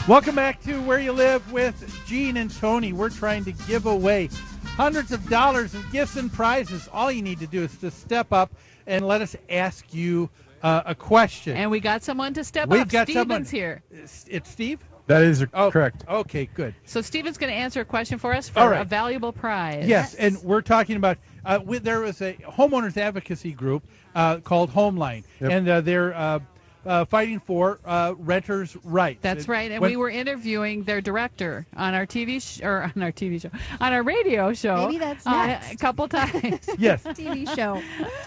Welcome back to Where You Live with Gene and Tony. We're trying to give away hundreds of dollars in gifts and prizes. All you need to do is to step up and let us ask you a question. And we got someone to step We've up. got Steven's someone here. It's Steve? That is correct. Okay, good. So Steven's going to answer a question for us for right. a valuable prize. Yes, and we're talking about, there was a homeowners advocacy group called Homeline, Yep. and they're fighting for renters' rights. That's right, and we were interviewing their director on our on our radio show. Maybe that's next. A couple times. Yes. TV show.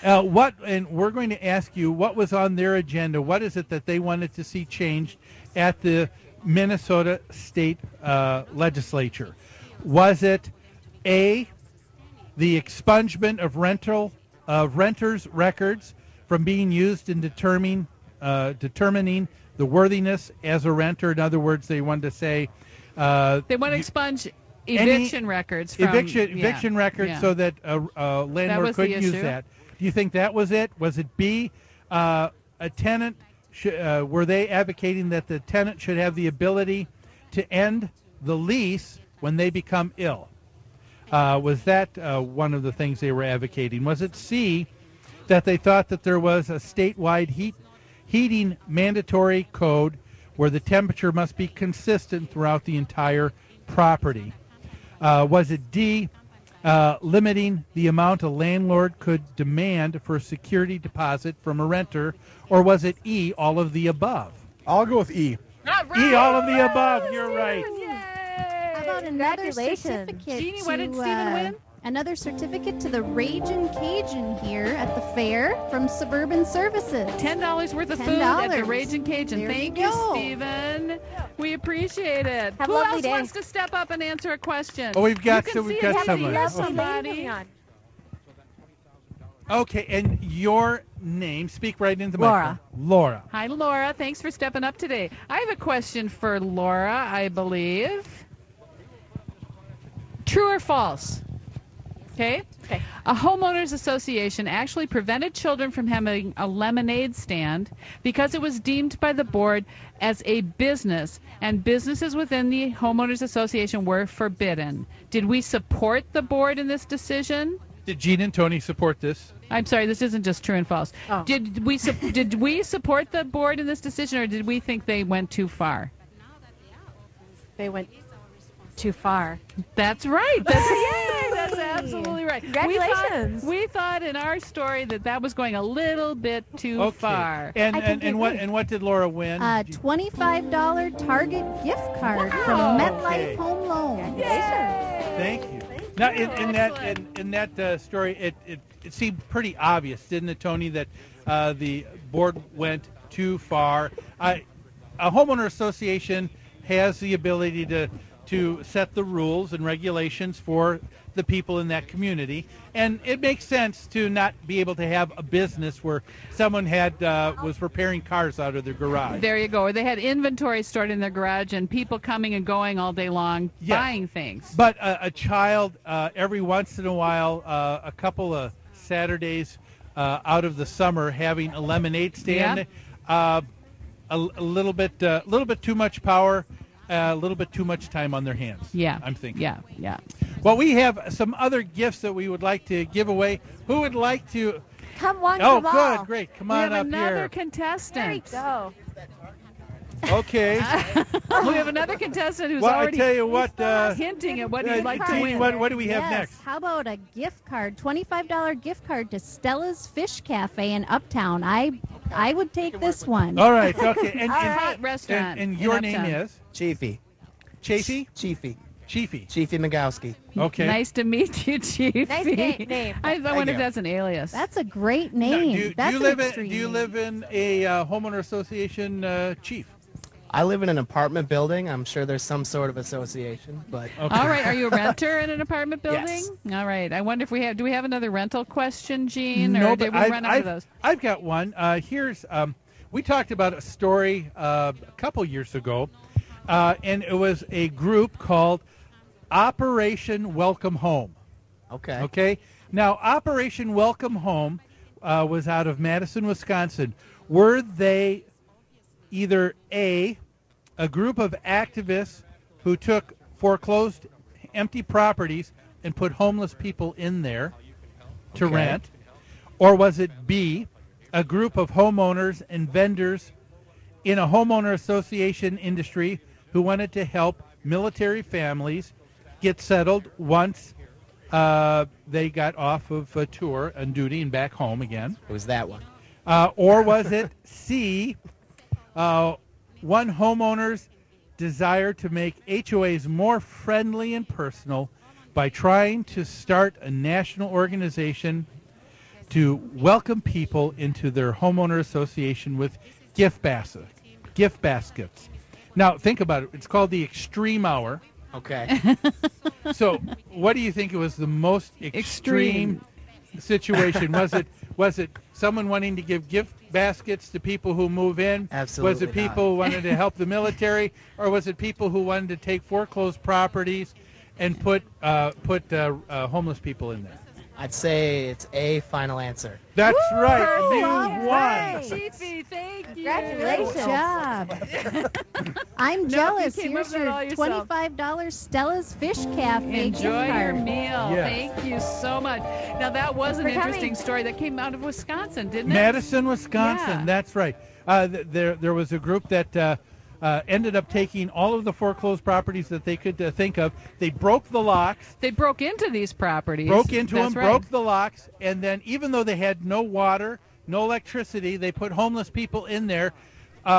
And we're going to ask you what was on their agenda. What is it that they wanted to see changed at the Minnesota State Legislature? Was it A, the expungement of renters' records from being used in determining the worthiness as a renter? In other words, they wanted to say They want to expunge eviction records from eviction records so that a landlord couldn't use that. Do you think that was it? Was it B, a tenant? Were they advocating that the tenant should have the ability to end the lease when they become ill? Was that one of the things they were advocating? Was it C, that they thought that there was a statewide heating mandatory code where the temperature must be consistent throughout the entire property? Was it D, limiting the amount a landlord could demand for a security deposit from a renter? Or was it E, all of the above? I'll go with E. E, all of the above. You're right. How about another certificate? Jeannie, what did Steven win? Another certificate to the Ragin' Cajun here at the fair from Suburban Services. $10 worth of food at the Ragin' Cajun. There Thank you you, go. Steven. We appreciate it. Have a Who lovely else day. wants to step up and answer a question? Oh, we've got You can see someone. somebody. Okay, and your name, speak right into the Laura. microphone. Laura. Hi, Laura. Thanks for stepping up today. I have a question for Laura, I believe. True or false? Okay. A homeowners association actually prevented children from having a lemonade stand because it was deemed by the board as a business, and businesses within the homeowners association were forbidden. Did we support the board in this decision? Did Gene and Tony support this? I'm sorry, this isn't just true and false. Oh. Did we support the board in this decision, or did we think they went too far? They went too far. That's right. That's absolutely right. Congratulations. We thought in our story that was going a little bit too far. And what did Laura win? A $25 Target gift card from MetLife Home Loan. Thank you. Now, in that story, it seemed pretty obvious, didn't it, Tony, that the board went too far. A homeowner association has the ability to set the rules and regulations for the people in that community, and it makes sense to not be able to have a business where someone was repairing cars out of their garage. There you go. They had inventory stored in their garage and people coming and going all day long buying things. But a child, every once in a while, a couple of Saturdays out of the summer, having a lemonade stand, a little bit too much power. A little bit too much time on their hands. Yeah. I'm thinking. Yeah. Well, we have some other gifts that we would like to give away. Who would like to? Come on, Oh, come on. good, great. Come We on have up another here. contestant. There you go. Okay. We have another contestant who's Well, I already tell you what. hinting at what he'd like to Jeannie, win. what do we have Yes. next? How about a gift card, $25 gift card to Stella's Fish Cafe in Uptown? I would take this one. All right. Okay. And, Hot restaurant. and in your name Uptown. is Chiefy. Chafee? Chiefy. Chiefy. Chiefy Migowski. Okay. Nice to meet you, Chief. Nice name. I wonder if you. that's an alias. That's a great Now, name. That's do an extreme you name. live in a homeowner association, Chief? I live in an apartment building. I'm sure there's some sort of association, but Okay. All right. Are you a renter in an apartment building? Yes. All right. I wonder if do we have another rental question, Gene? No, or but did we run out of those? I've got one. Here's we talked about a story a couple years ago, and it was a group called Operation Welcome Home. okay. Okay. Now, Operation Welcome Home was out of Madison, Wisconsin. Were they either A, a group of activists who took foreclosed empty properties and put homeless people in there to rent? Or was it B, a group of homeowners and vendors in a homeowner association industry who wanted to help military families get settled once they got off of a tour and duty and back home again? It was that one. Or was it C, one homeowner's desire to make HOAs more friendly and personal by trying to start a national organization to welcome people into their homeowner association with gift baskets. Now, think about it. It's called the Extreme Hour. Okay. So, what do you think it was the most extreme situation? Was it someone wanting to give gift baskets to people who move in? Absolutely. Was it people who wanted to help the military, or was it people who wanted to take foreclosed properties and put homeless people in there? I'd say it's A, final answer. That's right. All You right. won. Chiefy, thank you. Great job. I'm jealous. came Here's up with it all your yourself. $25 Stella's Fish Cafe gift Enjoy your card. meal. Yes. Thank you so much. Now, that was an For coming. interesting story that came out of Wisconsin, didn't it? Madison, Wisconsin. Yeah. That's right. There was a group that ended up taking all of the foreclosed properties that they could think of. They broke the locks. They broke into these properties. Broke into That's them, right. broke the locks, and then even though they had no water, no electricity, they put homeless people in there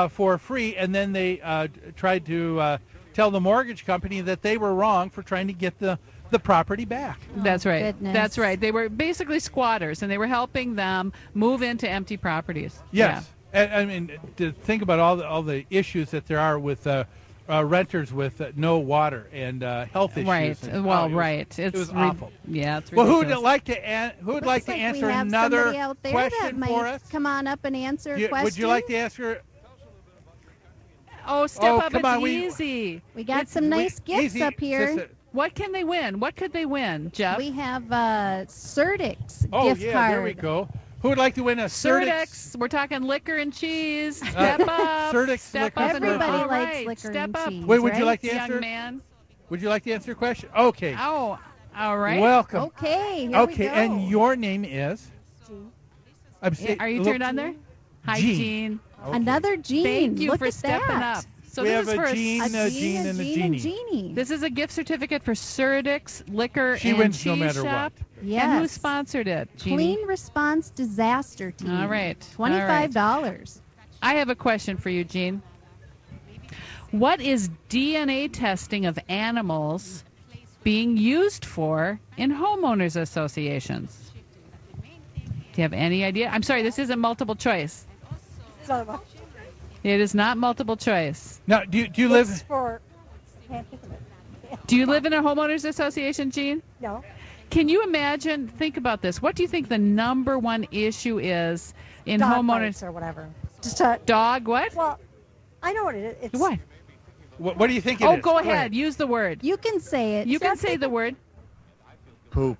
for free, and then they tried to tell the mortgage company that they were wrong for trying to get the property back. That's right. goodness. That's right. They were basically squatters, and they were helping them move into empty properties. Yes. I mean, to think about all the issues that there are with renters with no water and health issues. Right. And, Well, it was, right. It was awful. Yeah, it's Well, ridiculous. who would like Looks to like answer we have another somebody out there question that might for us? come on up and answer a question. Would you like to ask her? Oh, step up. come It's on, easy. We got some nice gifts easy, up here. sister. What can they win? What could they win, Jeff? We have Surdix Oh gift yeah, card. there we go. Who would like to win a Surdix. We're talking liquor and cheese. Step up. Surdix Step liquor up. and Everybody cheese. All likes right. liquor Step and up. cheese. Wait, would you right? like to Young answer? man. Would you like to answer a question? Okay. Oh, all right. Welcome. Okay, here Okay, we go. and your name is? I'm saying. Are you turned on there? Hi, Jean. Jean. Another Jean. Thank you Look for at stepping that. up. So We this have is for a Jean, A a Jean, Jean, a and a Jean, and Jeannie. Jeannie. This is a gift certificate for Surdix Liquor She and wins Cheese no matter Shop. what. Yes. And who sponsored it? Jeannie? Clean Response Disaster Team. All right. $25. I have a question for you, Jean. What is DNA testing of animals being used for in homeowners associations? Do you have any idea? I'm sorry, this isn't multiple choice. It is not multiple choice. Now, do you live? Do you live in a homeowners association, Jean? No. Can you imagine? Think about this. What do you think the number one issue is in Dog homeowners? bites or whatever. Just a, Dog what? well, I know what it is. It's What? What do you think it Oh, is? go ahead. Use the word. You can say it. You can say the word. Poop.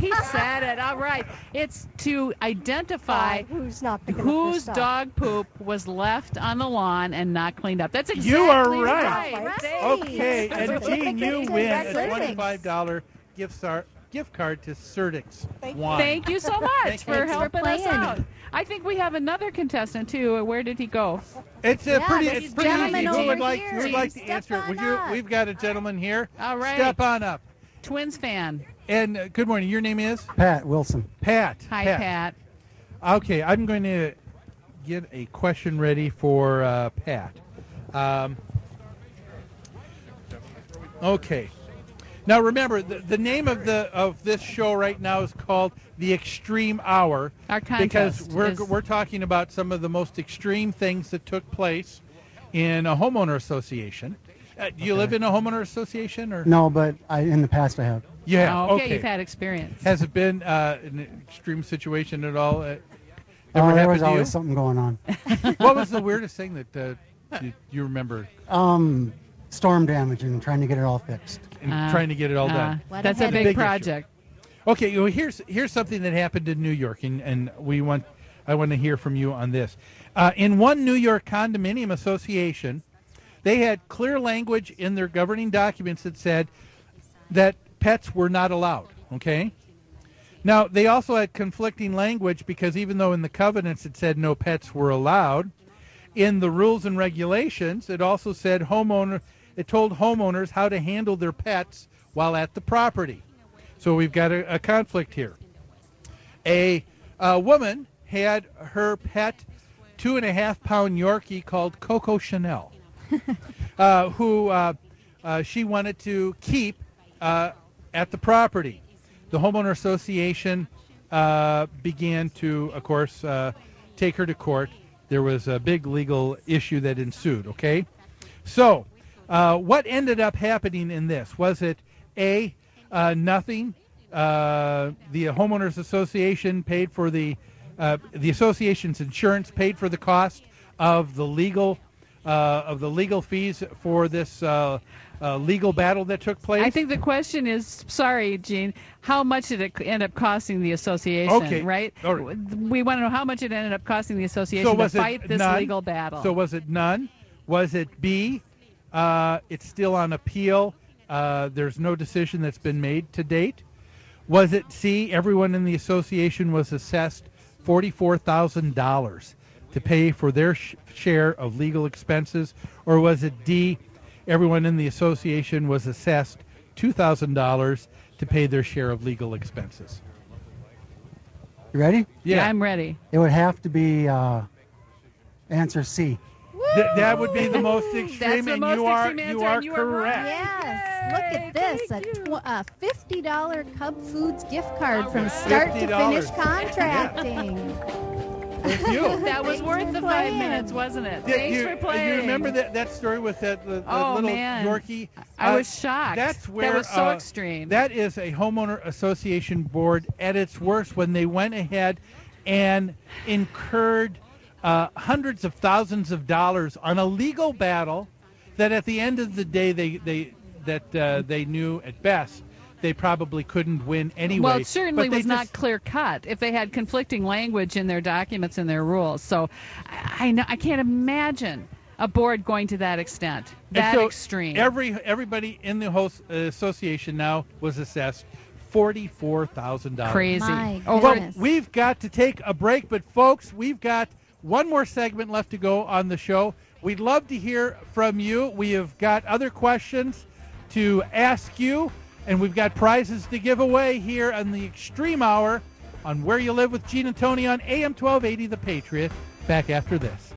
He said it. All right. It's to identify who's not picking up whose this stuff. dog poop was left on the lawn and not cleaned up. That's exactly You are right. right. Okay, and Jean, you win a Congratulations. $25 gift card to Surdix Wine. Thank you so much Thank for you. helping us playing. out. I think we have another contestant too. Where did he go? It's Yeah, pretty. this It's pretty gentleman easy. Who over would like? here. Who would like to Step answer it? on Would you? up. We've got a gentleman here. All right. Step on up. Twins fan. And good morning. Your name is Pat Wilson. Pat. Hi, Pat. Okay, I'm going to get a question ready for Pat. Okay. Now remember, the name of this show right now is called The Extreme Hour. Our contest Because is- we're talking about some of the most extreme things that took place in a homeowner association. Do you live in a homeowner association or? No, but in the past I have. Yeah. Oh, okay, you've had experience. Has it been an extreme situation at all? Ever There happened was to you? always something going on. What was the weirdest thing that you remember Storm damage and trying to get it all fixed. in trying to get it all done? What That's a a headache. big Big issue. project. Okay, well, here's something that happened in New York, and I want to hear from you on this. In one New York condominium association, They had clear language in their governing documents that said that pets were not allowed, okay? Now, they also had conflicting language because even though in the covenants it said no pets were allowed, in the rules and regulations it also said it told homeowners how to handle their pets while at the property. So we've got a conflict here. A woman had her pet 2.5-pound Yorkie called Coco Chanel, who she wanted to keep at the property. The homeowner association began to, of course, take her to court. There was a big legal issue that ensued, okay? So what ended up happening in this? Was it A, nothing? The homeowners association paid for the association's insurance paid for the cost of the legal fees for this legal battle that took place. I think the question is, sorry, Gene, how much did it end up costing the association? Okay. Right? All right. We want to know how much it ended up costing the association to fight this legal battle. So was it none? Was it B? It's still on appeal. There's no decision that's been made to date. Was it C? Everyone in the association was assessed $44,000 to pay for their share of legal expenses, or was it D? Everyone in the association was assessed $2,000 to pay their share of legal expenses. You ready? Yeah, I'm ready. It would have to be answer C. That would be the most extreme, That's the and most you are extreme answer, and you are correct. Yes. Look at this. Thank you. A $50 Cub Foods gift card from start to finish $50. contracting. Thank you. That was worth the 5 playing. minutes, wasn't it? Thanks for playing. You remember that story with that little man. Yorkie? I was shocked. That's where that was so extreme. That is a homeowner association board at its worst when they went ahead and incurred hundreds of thousands of dollars on a legal battle that at the end of the day they knew at best they probably couldn't win anyway. Well, it certainly But was not clear cut if they had conflicting language in their documents and their rules. So I can't imagine a board going to that extent, that extreme. Everybody in the whole association now was assessed $44,000. Crazy. My Well, goodness. we've got to take a break, but folks, we've got one more segment left to go on the show. We'd love to hear from you. We have got other questions to ask you, and we've got prizes to give away here on the Extreme Hour on Where You Live with Gene and Tony on AM 1280 The Patriot. Back after this.